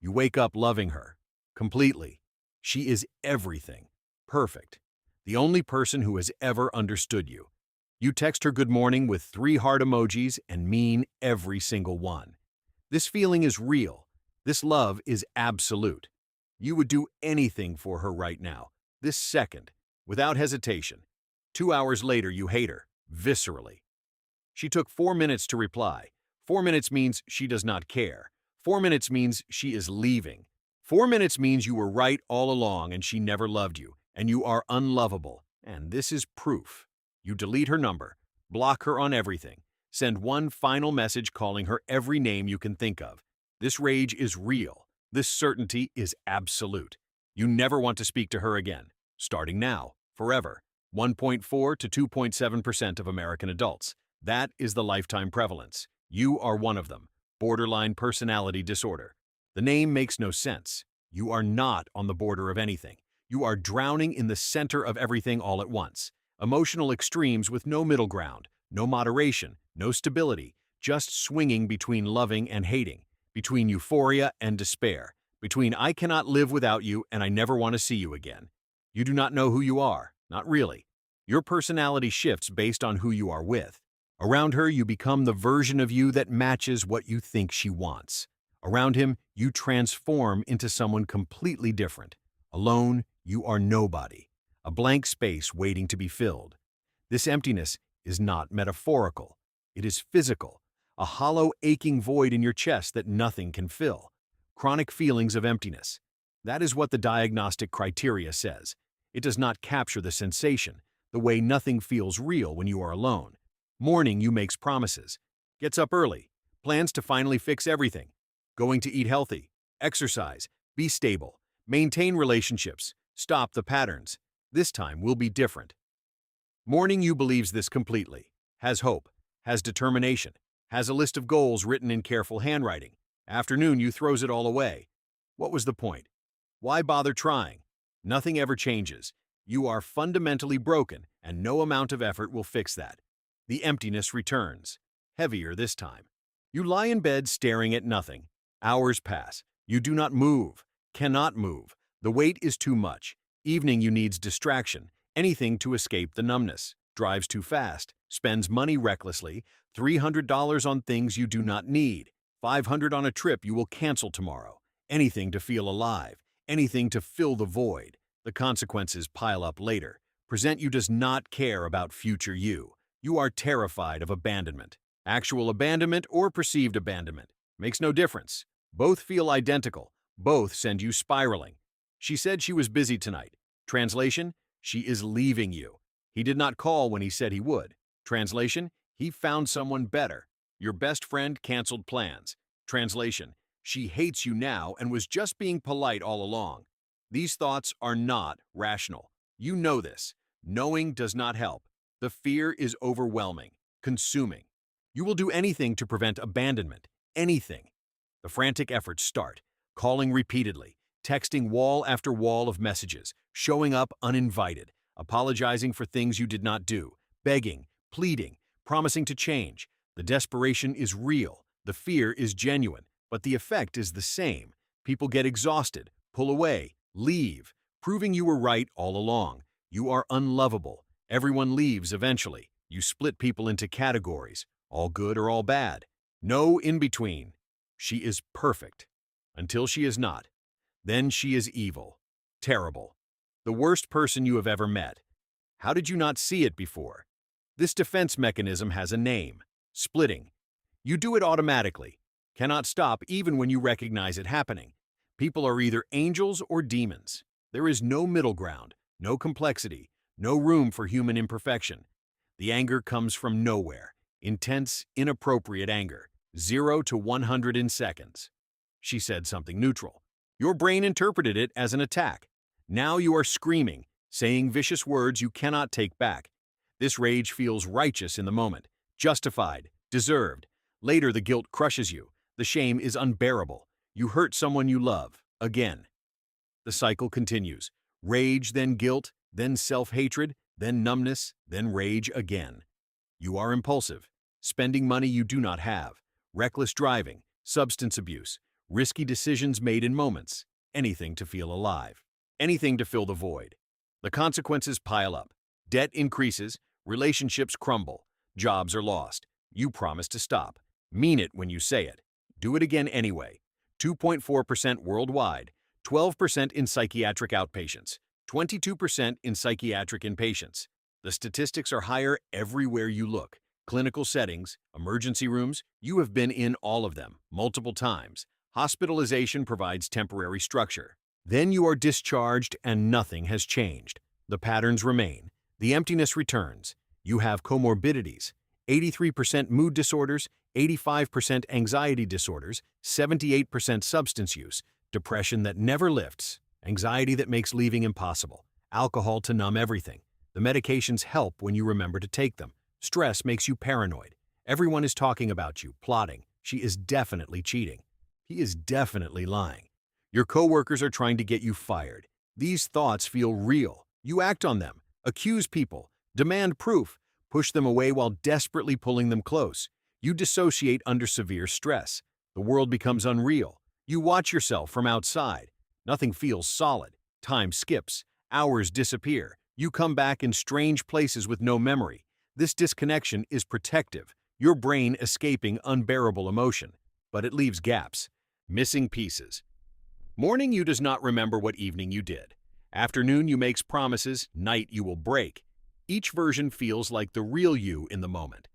You wake up loving her. Completely. She is everything. Perfect. The only person who has ever understood you. You text her good morning with 3 heart emojis and mean every single one. This feeling is real. This love is absolute. You would do anything for her right now, this second, without hesitation. 2 hours later, you hate her, viscerally. She took 4 minutes to reply. 4 minutes means she does not care. 4 minutes means she is leaving. 4 minutes means you were right all along and she never loved you, and you are unlovable. And this is proof. You delete her number, block her on everything, send one final message calling her every name you can think of. This rage is real. This certainty is absolute. You never want to speak to her again, starting now, forever. 1.4 to 2.7% of American adults. That is the lifetime prevalence. You are one of them. Borderline personality disorder. The name makes no sense. You are not on the border of anything. You are drowning in the center of everything all at once. Emotional extremes with no middle ground, no moderation, no stability, just swinging between loving and hating, between euphoria and despair, between I cannot live without you and I never want to see you again. You do not know who you are, not really. Your personality shifts based on who you are with. Around her, you become the version of you that matches what you think she wants. Around him, you transform into someone completely different. Alone, you are nobody, a blank space waiting to be filled. This emptiness is not metaphorical. It is physical, a hollow, aching void in your chest that nothing can fill. Chronic feelings of emptiness. That is what the diagnostic criteria says. It does not capture the sensation, the way nothing feels real when you are alone. Morning, you makes promises. Gets up early. Plans to finally fix everything. Going to eat healthy. Exercise. Be stable. Maintain relationships. Stop the patterns. This time will be different. Morning, you believes this completely. Has hope. Has determination. Has a list of goals written in careful handwriting. Afternoon, you throws it all away. What was the point? Why bother trying? Nothing ever changes. You are fundamentally broken, and no amount of effort will fix that. The emptiness returns, heavier this time. You lie in bed staring at nothing. Hours pass. You do not move, cannot move. The weight is too much. Evening, you needs distraction, anything to escape the numbness. Drives too fast, spends money recklessly, $300 on things you do not need, $500 on a trip you will cancel tomorrow. Anything to feel alive, anything to fill the void. The consequences pile up later. Present you does not care about future you. You are terrified of abandonment. Actual abandonment or perceived abandonment. Makes no difference. Both feel identical. Both send you spiraling. She said she was busy tonight. Translation, she is leaving you. He did not call when he said he would. Translation, he found someone better. Your best friend canceled plans. Translation, she hates you now and was just being polite all along. These thoughts are not rational. You know this. Knowing does not help. The fear is overwhelming, consuming. You will do anything to prevent abandonment. Anything. The frantic efforts start. Calling repeatedly, texting wall after wall of messages, showing up uninvited, apologizing for things you did not do, begging, pleading, promising to change. The desperation is real. The fear is genuine, but the effect is the same. People get exhausted, pull away, leave, proving you were right all along. You are unlovable. Everyone leaves eventually. You split people into categories, all good or all bad. No in between. She is perfect. Until she is not. Then she is evil. Terrible. The worst person you have ever met. How did you not see it before? This defense mechanism has a name. Splitting. You do it automatically. Cannot stop even when you recognize it happening. People are either angels or demons. There is no middle ground, no complexity, no room for human imperfection. The anger comes from nowhere. Intense, inappropriate anger. 0 to 100 in seconds. She said something neutral. Your brain interpreted it as an attack. Now you are screaming, saying vicious words you cannot take back. This rage feels righteous in the moment, justified, deserved. Later, the guilt crushes you. The shame is unbearable. You hurt someone you love, again. The cycle continues. Rage, then guilt, then self-hatred, then numbness, then rage again. You are impulsive, spending money you do not have, reckless driving, substance abuse, risky decisions made in moments, anything to feel alive, anything to fill the void. The consequences pile up. Debt increases, relationships crumble, jobs are lost. You promise to stop. Mean it when you say it. Do it again anyway. 2.4% worldwide, 12% in psychiatric outpatients, 22% in psychiatric inpatients. The statistics are higher everywhere you look. Clinical settings, emergency rooms, you have been in all of them, multiple times. Hospitalization provides temporary structure. Then you are discharged and nothing has changed. The patterns remain. The emptiness returns. You have comorbidities. 83% mood disorders, 85% anxiety disorders, 78% substance use, depression that never lifts, anxiety that makes leaving impossible, alcohol to numb everything. The medications help when you remember to take them. Stress makes you paranoid. Everyone is talking about you, plotting. She is definitely cheating. He is definitely lying. Your coworkers are trying to get you fired. These thoughts feel real. You act on them, accuse people, demand proof, push them away while desperately pulling them close. You dissociate under severe stress. The world becomes unreal. You watch yourself from outside. Nothing feels solid. Time skips. Hours disappear. You come back in strange places with no memory. This disconnection is protective, your brain escaping unbearable emotion. But it leaves gaps, missing pieces. Morning you does not remember what evening you did. Afternoon you makes promises, night you will break. Each version feels like the real you in the moment.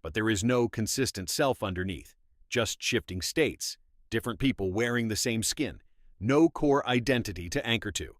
But there is no consistent self underneath, just shifting states, different people wearing the same skin, no core identity to anchor to.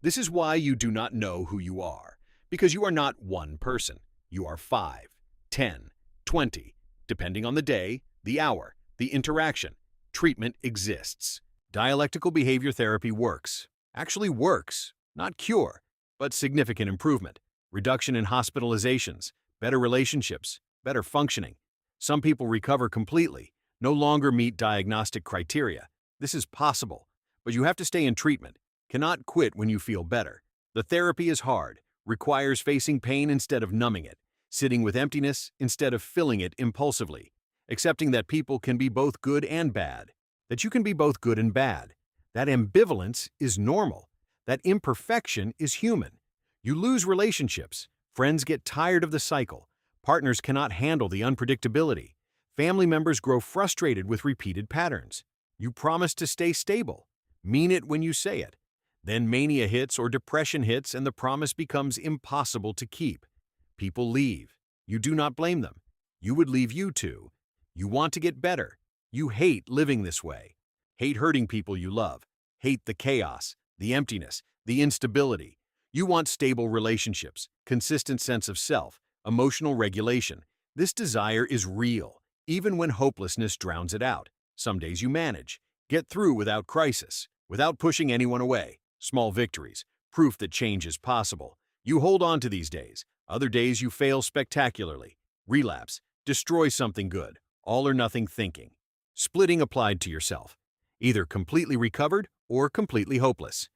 This is why you do not know who you are, because you are not one person. You are 5, 10, 20, depending on the day, the hour, the interaction. Treatment exists. Dialectical behavior therapy works. Actually works. Not cure, but significant improvement. Reduction in hospitalizations, better relationships, better functioning. Some people recover completely, no longer meet diagnostic criteria. This is possible, but you have to stay in treatment. Cannot quit when you feel better. The therapy is hard, requires facing pain instead of numbing it, sitting with emptiness instead of filling it impulsively, accepting that people can be both good and bad, that you can be both good and bad. That ambivalence is normal. That imperfection is human. You lose relationships. Friends get tired of the cycle. Partners cannot handle the unpredictability. Family members grow frustrated with repeated patterns. You promise to stay stable. Mean it when you say it. Then mania hits or depression hits and the promise becomes impossible to keep. People leave. You do not blame them. You would leave you too. You want to get better. You hate living this way. Hate hurting people you love. Hate the chaos, the emptiness, the instability. You want stable relationships, consistent sense of self, emotional regulation. This desire is real, even when hopelessness drowns it out. Some days you manage. Get through without crisis, without pushing anyone away. Small victories, proof that change is possible. You hold on to these days. Other days you fail spectacularly. Relapse, destroy something good, all or nothing thinking. Splitting applied to yourself. Either completely recovered or completely hopeless.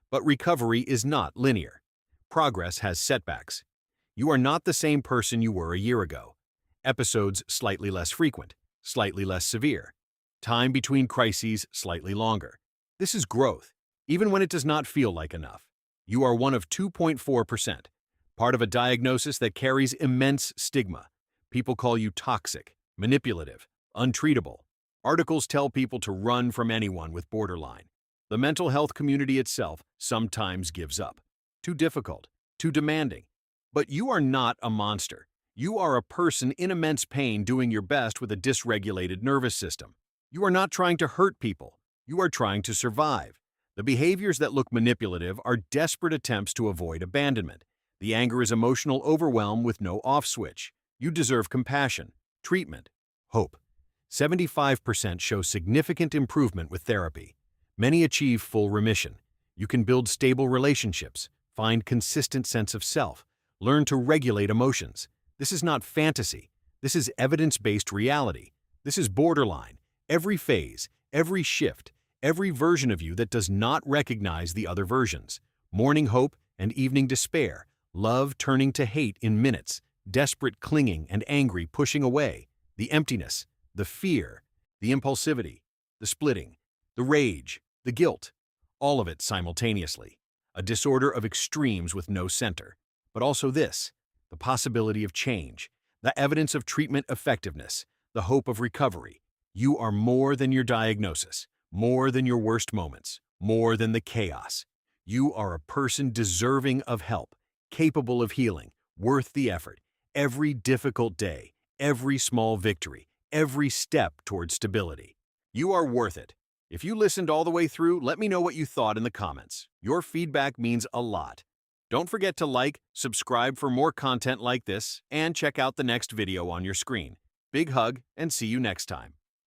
But recovery is not linear. Progress has setbacks. You are not the same person you were a year ago. Episodes slightly less frequent, slightly less severe. Time between crises slightly longer. This is growth, even when it does not feel like enough. You are one of 2.4%, part of a diagnosis that carries immense stigma. People call you toxic, manipulative, untreatable. Articles tell people to run from anyone with borderline. The mental health community itself sometimes gives up. Too difficult, too demanding. But you are not a monster. You are a person in immense pain doing your best with a dysregulated nervous system. You are not trying to hurt people. You are trying to survive. The behaviors that look manipulative are desperate attempts to avoid abandonment. The anger is emotional overwhelm with no off switch. You deserve compassion, treatment, hope. 75% show significant improvement with therapy. Many achieve full remission. You can build stable relationships, find consistent sense of self, learn to regulate emotions. This is not fantasy. This is evidence-based reality. This is borderline. Every phase, every shift, every version of you that does not recognize the other versions. Morning hope and evening despair. Love turning to hate in minutes. Desperate clinging and angry pushing away. The emptiness, the fear, the impulsivity, the splitting. the rage, the guilt, all of it simultaneously. A disorder of extremes with no center. But also this, the possibility of change, the evidence of treatment effectiveness, the hope of recovery. You are more than your diagnosis, more than your worst moments, more than the chaos. You are a person deserving of help, capable of healing, worth the effort. Every difficult day, every small victory, every step toward stability. You are worth it. If you listened all the way through, let me know what you thought in the comments. Your feedback means a lot. Don't forget to like, subscribe for more content like this, and check out the next video on your screen. Big hug, and see you next time.